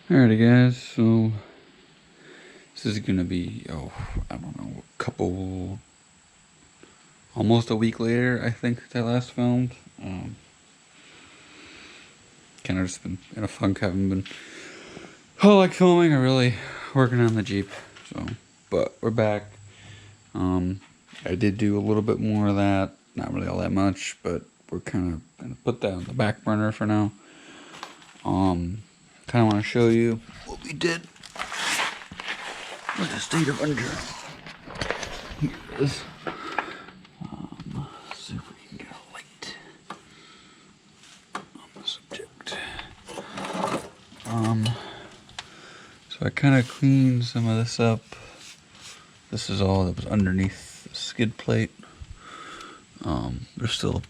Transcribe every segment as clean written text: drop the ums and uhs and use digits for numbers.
Alrighty guys, so this is gonna be, I don't know, almost a week later, I think, that I last filmed. Kind of just been in a funk, haven't been like filming or really working on the Jeep, but we're back. I did do a little bit more of that, not really all that much, but we're kind of gonna put that on the back burner for now. Kind of want to show you what we did with the state of under. Here it is. Let's see if we can get a light on the subject. So I kind of cleaned some of this up. This is all that was underneath the skid plate. There's still a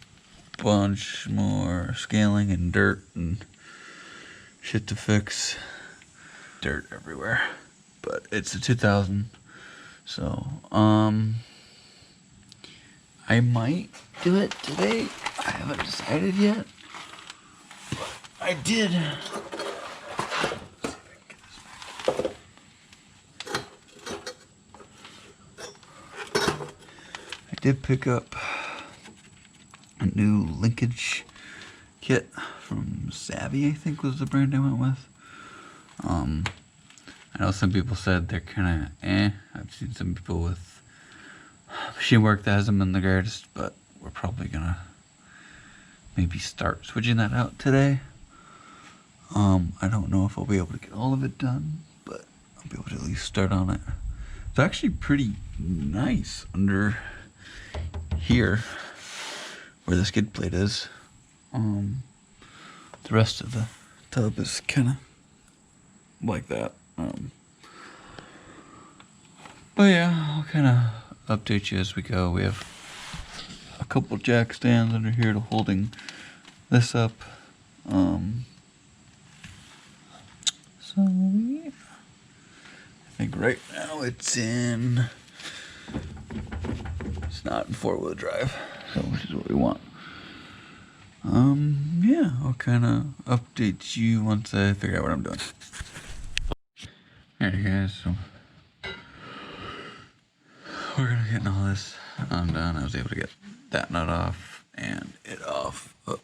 bunch more scaling and dirt and shit to fix. Dirt everywhere. But it's a 2000. So, I might do it today. I haven't decided yet. But I did. I did pick up a new linkage kit from Savvy, I think was the brand I went with. I know some people said they're kind of I've seen some people with machine work that hasn't been the greatest, but we're probably gonna maybe start switching that out today. I don't know if I'll be able to get all of it done, but I'll be able to at least start on it. It's actually pretty nice under here where the skid plate is. The rest of the tub is kind of like that. But yeah, I'll kind of update you as we go. We have a couple jack stands under here to holding this up. So yeah, I think right now it's not in 4-wheel drive, so which is what we want. Yeah, I'll kind of update you once I figure out what I'm doing. Alright guys, so we're gonna get all this undone. I was able to get that nut off and it off up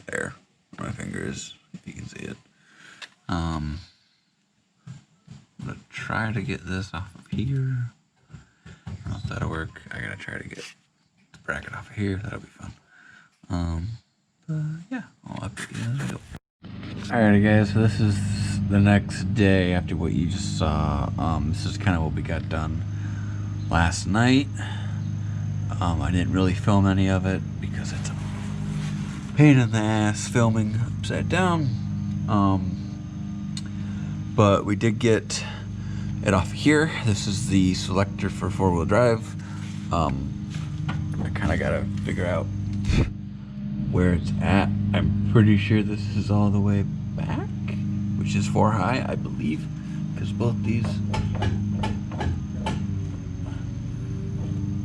there. My fingers, if you can see it. I'm gonna try to get this off of here. I don't know if that'll work. I gotta try to get the bracket off of here. That'll be fun. But yeah, I'll update you as we go. Alrighty guys, so this is the next day after what you just saw. This is kind of what we got done last night. I didn't really film any of it because it's a pain in the ass filming upside down. But we did get it off here. This is the selector for 4-wheel drive. I kind of gotta figure out where it's at. I'm pretty sure this is all the way back, which is 4 high, I believe, because both these.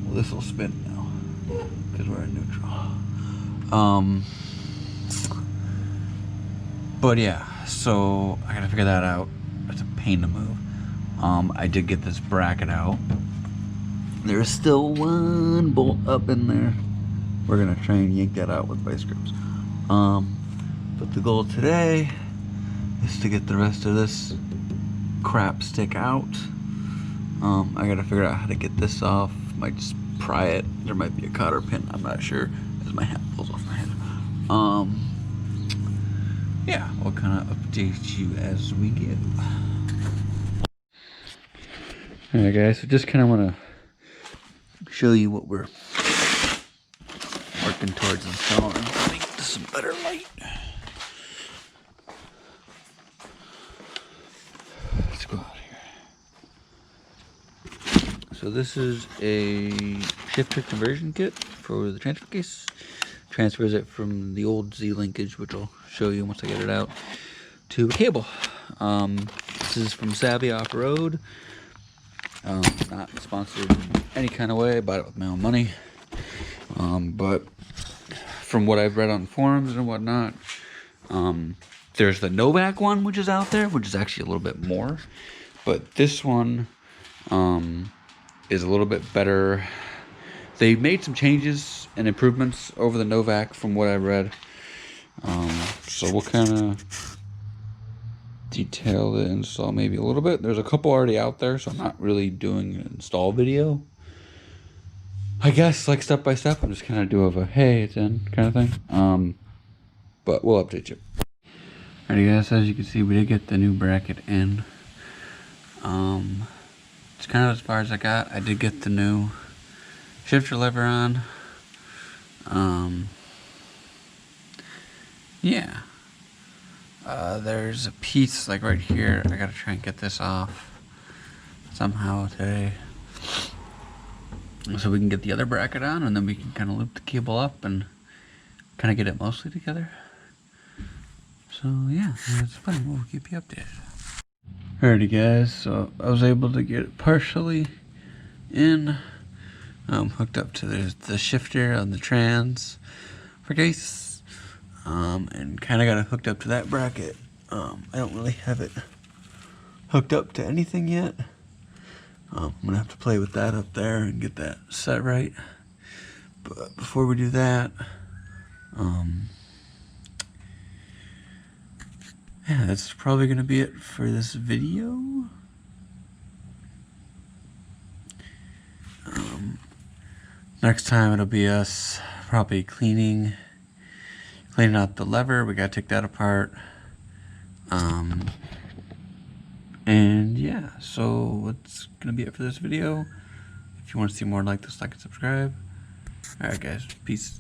Well, this will spin now because we're in neutral. But yeah, so I gotta figure that out. It's a pain to move. I did get this bracket out. There's still one bolt up in there. We're gonna try and yank that out with vice grips. But the goal today is to get the rest of this crap stick out. I gotta figure out how to get this off. Might just pry it. There might be a cotter pin. I'm not sure as my hat falls off my head. Yeah, we'll kind of update you as we go. Alright guys, so just kind of want to show you what we're working towards installing. Let me get this a better light. Let's go out here. So this is a shifter conversion kit for the transfer case. Transfers it from the old Z linkage, which I'll show you once I get it out, to a cable. This is from Savvy Offroad. Not sponsored in any kind of way. I bought it with my own money. But from what I've read on forums and whatnot, there's the Novak one, which is out there, which is actually a little bit more. But this one is a little bit better. They made some changes and improvements over the Novak from what I read. So we'll kind of detail the install maybe a little bit. There's a couple already out there, so I'm not really doing an install video. I guess like step by step, I'm just kind of doing a hey, it's in kind of thing. But we'll update you. Alrighty guys, as you can see, we did get the new bracket in. It's kind of as far as I got. I did get the new shifter lever on. Yeah. There's a piece like right here. I gotta try and get this off somehow today, so we can get the other bracket on, and then we can kind of loop the cable up and kind of get it mostly together. So yeah, it's fun. We'll keep you updated. Alrighty guys, so I was able to get it partially in, hooked up to the shifter on the trans for case, and kind of got it hooked up to that bracket. I don't really have it hooked up to anything yet. I'm gonna have to play with that up there and get that set right. But before we do that, yeah, that's probably gonna be it for this video. Next time it'll be us probably cleaning out the lever. We gotta take that apart. And yeah, so that's gonna be it for this video. If you want to see more like this, like and subscribe. Alright guys, peace.